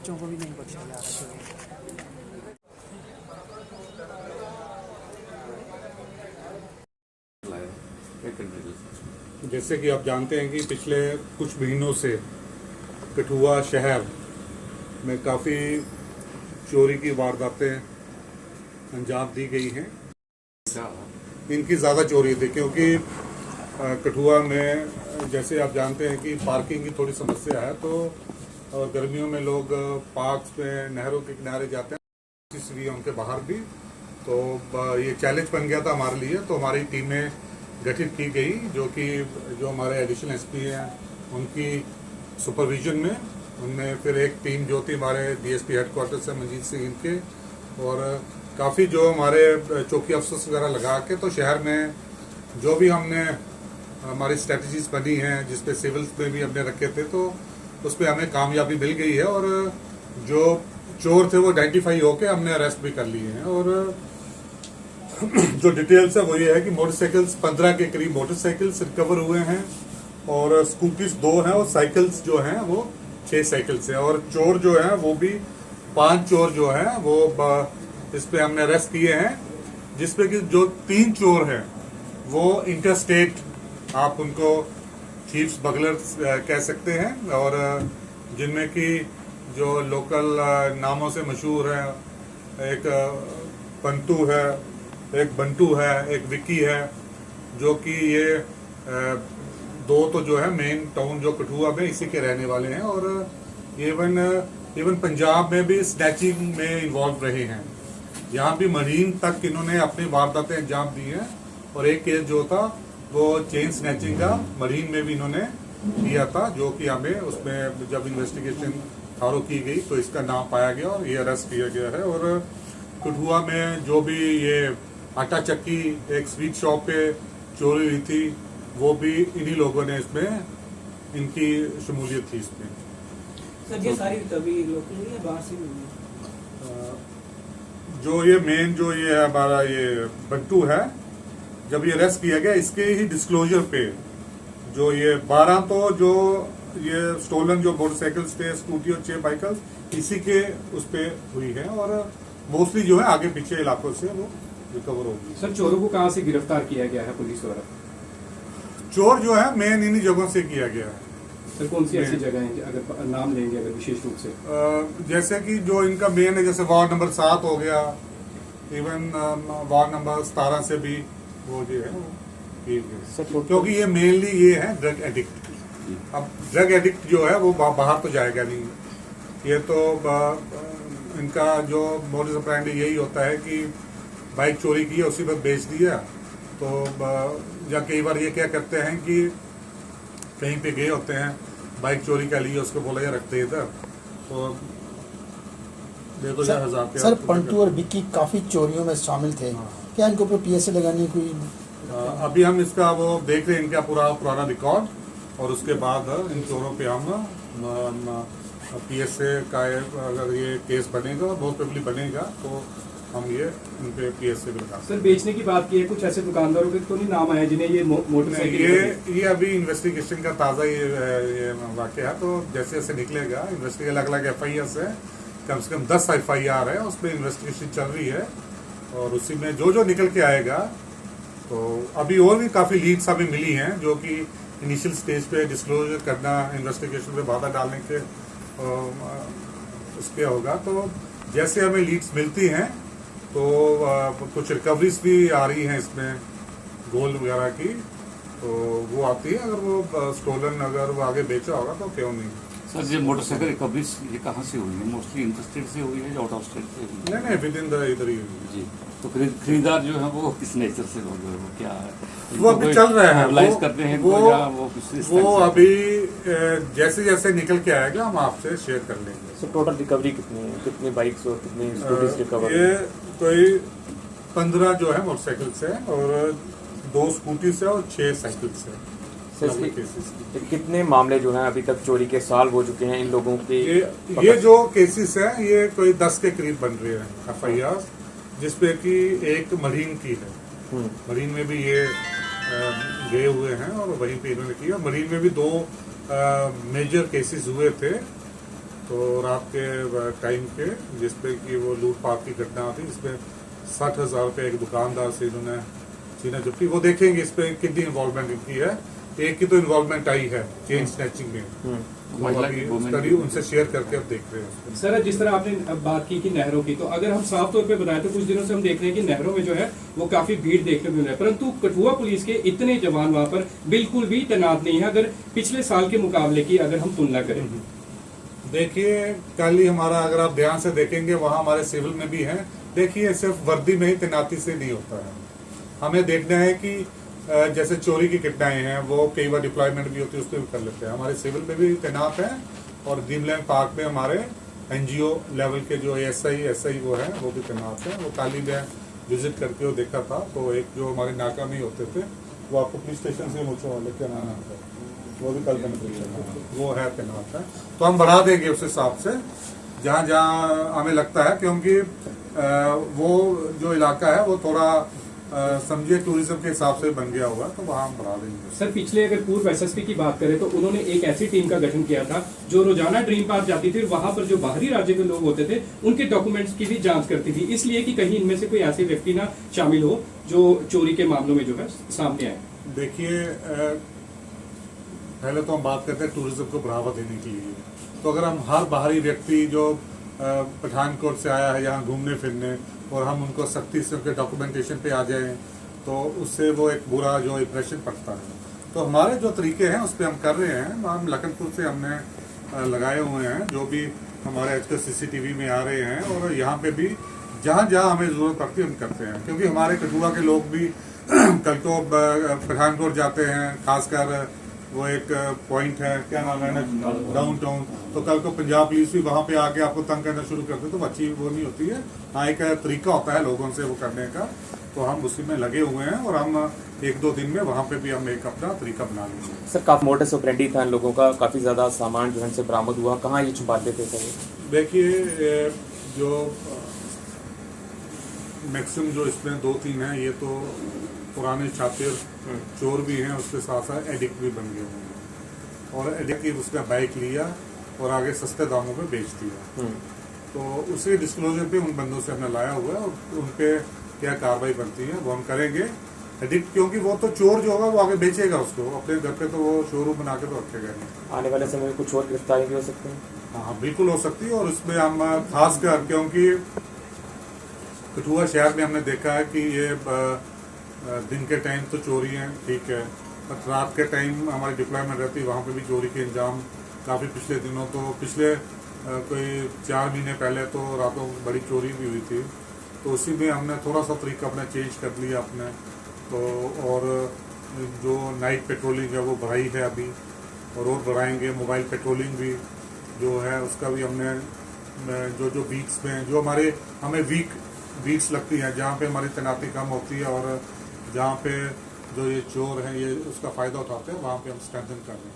बच्चों को भी नहीं बख्शा जा रहा चोरी। जैसे कि आप जानते हैं कि पिछले कुछ महीनों से कठुआ शहर में काफ़ी चोरी की वारदातें अंजाम दी गई हैं। इनकी ज़्यादा चोरी थी क्योंकि कठुआ में जैसे आप जानते हैं कि पार्किंग की थोड़ी समस्या है, तो और गर्मियों में लोग पार्क्स में नहरों के किनारे जाते हैं, इसलिए उनके बाहर भी तो ये चैलेंज बन गया था हमारे लिए। तो हमारी टीमें गठित की गई जो हमारे एडिशनल एसपी हैं उनकी सुपरविजन में। उनमें फिर एक टीम जो थी हमारे डीएसपी हेडक्वार्टर से मंजीत सिंह इनके, और काफ़ी जो हमारे चौकी अफसर्स वगैरह लगा के, तो शहर में जो भी हमने हमारी स्ट्रेटजीज बनी हैं जिसपे सिविल्स में भी हमने रखे थे, तो उस पर हमें कामयाबी मिल गई है। और जो चोर थे वो आइडेंटिफाई होके हमने अरेस्ट भी कर लिए हैं। और जो डिटेल्स है वो ये है कि मोटरसाइकिल्स 15 के करीब मोटरसाइकिल्स रिकवर हुए हैं, और स्कूटीज 2 हैं, और साइकिल्स जो हैं वो 6 साइकिल्स हैं। और चोर जो हैं वो भी 5 चोर जो हैं वो इस पे हमने अरेस्ट किए हैं, जिसपे कि जो 3 चोर हैं वो इंटरस्टेट, आप उनको थीव्स स्मगलर्स कह सकते हैं, और जिनमें कि जो लोकल नामों से मशहूर है, एक पंतु है, एक बंटू है, एक विक्की है, जो कि ये 2 तो जो है मेन टाउन जो कठुआ में इसी के रहने वाले हैं, और इवन पंजाब में भी स्नैचिंग में इन्वॉल्व रहे हैं। यहाँ भी मरीन तक इन्होंने अपनी वारदातें अंजाम दी हैं, और एक केस जो था वो चेन स्नैचिंग का मरीन में भी इन्होंने किया था, जो कि हमें उसमें जब इन्वेस्टिगेशन थारो की गई तो इसका नाम पाया गया और ये अरेस्ट किया गया है। और कठुआ में जो भी ये आटा चक्की एक स्वीट शॉप पे चोरी हुई थी, वो भी इन्हीं लोगों ने इसमें इनकी शमूलियत थी इसमें। सर ये सारी तभी लोकल नहीं है, बाहर से भी नहीं है? जो ये मेन जो ये है हमारा ये बंटू है, जब ये अरेस्ट किया गया इसके ही डिस्क्लोजर पे जो ये 12 तो जो ये स्टोलन जो मोटरसाइकिल्स थे, स्कूटी और 6 बाइकल्स इसी के उस पे हुई है, और मोस्टली जो है आगे पीछे इलाकों से वो रिकवर होगी। सर चोरों को कहाँ से गिरफ्तार किया गया है पुलिस द्वारा? चोर जो है मेन इन्हीं जगहों से किया गया है। सर कौन सी ऐसी जगह है, अगर नाम लेंगे अगर विशेष रूप से? जैसे कि जो इनका मेन है, जैसे वार्ड नंबर 7 हो गया, इवन वार्ड नंबर 17 से भी वो जो है क्योंकि ये मेनली ये है ड्रग एडिक्ट। अब ड्रग एडिक्ट जो है वो बाहर तो जाएगा नहीं, ये तो इनका जो मोडस ऑपरेंडी यही होता है कि बाइक चोरी की है उसी पर बेच दिया। तो या कई बार ये क्या करते हैं कि कहीं पे गए होते हैं बाइक चोरी के लिए, उसको बोला या रखते इधर, तो दे दो 1000 सर पंटू और विक्की काफी चोरियों में शामिल थे, क्या इनके ऊपर पीएसए लगाने की कोई? अभी हम इसका वो देख रहे हैं इनका पुराना रिकॉर्ड, और उसके बाद इन चोरों पे हम पीएसए का अगर ये केस बनेगा, बहुत प्रोबेबली बनेगा, तो हम ये इन पे पीएसए भी लगा। सर बेचने की बात की है, कुछ ऐसे दुकानदारों के तो नहीं नाम आए जिन्हें ये मोटरसाइकिल? ये अभी इन्वेस्टिगेशन का ताज़ा ये वाक़या है, तो जैसे जैसे निकलेगा इन्वेस्टिगेशन अलग-अलग FIR है, कम से कम 10 FIR है, उसमें इन्वेस्टिगेशन चल रही है, और उसी में जो निकल के आएगा, तो अभी और भी काफ़ी लीड्स हमें मिली हैं जो कि इनिशियल स्टेज पे डिस्क्लोजर करना, इन्वेस्टिगेशन पे बाधा डालने के उसके होगा। तो जैसे हमें लीड्स मिलती हैं तो कुछ रिकवरीज भी आ रही हैं इसमें गोल्ड वगैरह की, तो वो आती है। अगर वो स्टोलन अगर वो आगे बेचा होगा तो क्यों नहीं। सर ये मोटरसाइकिल रिकवरी ये कहाँ से हुई है? मोस्टली इंटरस्टेट से हुई है या आउट ऑफ स्टेट से हुई है? नहीं विद इन द इधर ही हुई जी। तो खरीदार जो है वो किस नेचर से लोग वो क्या है? वो अभी चल रहे हैं, मोबिलाइज करते हैं वो अभी जैसे जैसे निकल के आएगा हम आपसे शेयर कर लेंगे। सो टोटल रिकवरी कितनी है, कितनी बाइक्स और कितनी स्कूटीज रिकवर? ये कोई 15 जो है मोटरसाइकिल से, और 2 स्कूटी से, और 6 साइकिल से। कितने मामले जो हैं अभी तक चोरी के सॉल्व हो चुके हैं इन लोगों के? ये जो केसेस हैं ये कोई 10 के करीब बन रहे हैं FIR, जिसपे कि एक मरीन की है। मरीन में भी ये गए हुए हैं और वहीं पे इन्होंने किया। मरीन में भी 2 मेजर केसेस हुए थे, तो रात के टाइम के जिस पे कि वो लूटपाट की घटना थी, जिसमें 60,000 रुपये एक दुकानदार से इन्होंने छीना झपटी। वो देखेंगे इस पे कितनी इन्वॉल्वमेंट इनकी है। एक की तो इन्वॉल्वमेंट आई है चेन स्नैचिंग में, तो महिला अभी की उसका भी उनसे शेयर करके अब देख रहे हैं। सर, जिस तरह आपने अब बात की कि नहरों की, तो अगर हम साफ तौर पे बताएं तो कुछ दिनों से हम देख रहे हैं कि नहरों में जो है वो काफी भीड़ देखने को मिल रहा है, परंतु कठुआ पुलिस के इतने जवान वहां पर बिल्कुल भी तैनात नहीं है अगर पिछले साल के मुकाबले की अगर हम तुलना करें। देखिए, कल ही हमारा, अगर आप ध्यान से देखेंगे, वहाँ हमारे सिविल में भी हैं। देखिए, सिर्फ वर्दी में ही तैनाती से नहीं होता है। हमें देखना है कि जैसे चोरी की घटनाएं हैं, वो कई बार डिप्लॉयमेंट भी होती है, उसमें भी कर लेते हैं। हमारे सिविल में भी तैनात हैं, और ड्रीमलैंड पार्क में हमारे NGO लेवल के जो SI वो हैं, वो भी तैनात हैं। वो कल ही मैं विजिट करके वो देखा था, तो एक जो हमारे नाका में ही होते थे, वो आपको पुलिस स्टेशन से मुझे वाले क्या नाम है, वो भी कल मैंने पूछा, वो है तैनात है। तो हम बढ़ा देंगे उस हिसाब से जहाँ जहाँ हमें लगता है, क्योंकि वो जो इलाका है वो थोड़ा समझिए टूरिज्म के हिसाब से बन गया हुआ है, तो वहाँ हम बढ़ा देंगे। सर, पिछले अगर पूर्व SSP की बात करें तो उन्होंने एक ऐसी टीम का गठन किया था जो रोजाना ड्रीम पार्क जाती थी, वहां पर जो बाहरी राज्य के लोग होते थे उनके डॉक्यूमेंट्स की भी जांच करती थी, इसलिए कि कहीं इनमें से कोई ऐसे व्यक्ति ना शामिल हो जो चोरी के मामलों में जो है सामने आए। देखिए, पहले तो हम बात करते हैं टूरिज्म को बढ़ावा देने के लिए। तो अगर हम हर बाहरी व्यक्ति जो पठानकोट से आया है यहाँ घूमने फिरने, और हम उनको सख्ती से उनके डॉक्यूमेंटेशन पे आ जाएं, तो उससे वो एक बुरा जो इम्प्रेशन पड़ता है। तो हमारे जो तरीके हैं उस पर हम कर रहे हैं। हम लखनपुर से हमने लगाए हुए हैं, जो भी हमारे आजकल CCTV में आ रहे हैं, और यहाँ पे भी जहाँ जहाँ हमें ज़रूरत पड़ती है हम करते हैं। क्योंकि हमारे कठुआ के लोग भी कल को पठानकोट जाते हैं, खासकर वो एक पॉइंट है, क्या नाम है ना, डाउनटाउन, तो कल को पंजाब पुलिस भी वहाँ पे आके आपको तंग करना शुरू करते, तो अच्छी वो नहीं होती है। हाँ, एक तरीका होता है लोगों से वो करने का, तो हम उसी में लगे हुए हैं, और हम 1-2 दिन में वहाँ पे भी हम एक अपना तरीका बना लेंगे। सर, काफी मोटस ऑपरेंडी था इन लोगों का, काफी ज्यादा सामान जो है इनसे बरामद हुआ, कहाँ ये छुपाते थे सर? देखिए, जो मैक्सिमम जो इसमें 2-3 हैं, ये तो पुराने छात्र चोर भी हैं, उसके साथ साथ एडिक्ट भी बन गए हैं, और एडिक्ट की उसने बाइक लिया और आगे सस्ते दामों पे बेच दिया। तो उसी डिस्क्लोजर पे उन बंदों से हमने लाया हुआ है, और उन पे क्या कार्रवाई बनती है वो हम करेंगे। एडिक्ट, क्योंकि वो तो चोर जो होगा वो आगे बेचेगा उसको अपने घर पे, तो वो शोरूम बना के तो रखेगा नहीं। आने वाले समय में कुछ और गिरफ्तारी भी हो सकती है? हाँ, बिल्कुल हो सकती है। और उसमें हम खासकर, क्योंकि कठुआ शहर में हमने देखा है कि ये दिन के टाइम तो चोरी है, ठीक है, पर रात के टाइम हमारी डिप्लॉयमेंट रहती है, वहाँ पे भी चोरी के इंजाम काफ़ी पिछले दिनों, तो पिछले कोई 4 महीने पहले तो रातों बड़ी चोरी भी हुई थी। तो उसी में हमने थोड़ा सा तरीका अपना चेंज कर लिया अपने, तो और जो नाइट पेट्रोलिंग है वो बढ़ाई है अभी, और बढ़ाएंगे। मोबाइल पेट्रोलिंग भी जो है उसका भी हमने, जो बीट्स में जो हमें बीट्स लगती हैं, जहाँ पे हमारी तैनाती कम होती है, और जहाँ पे जो ये चोर हैं ये उसका फ़ायदा उठाते हैं, वहाँ पे हम स्ट्रेंथन कर रहे हैं।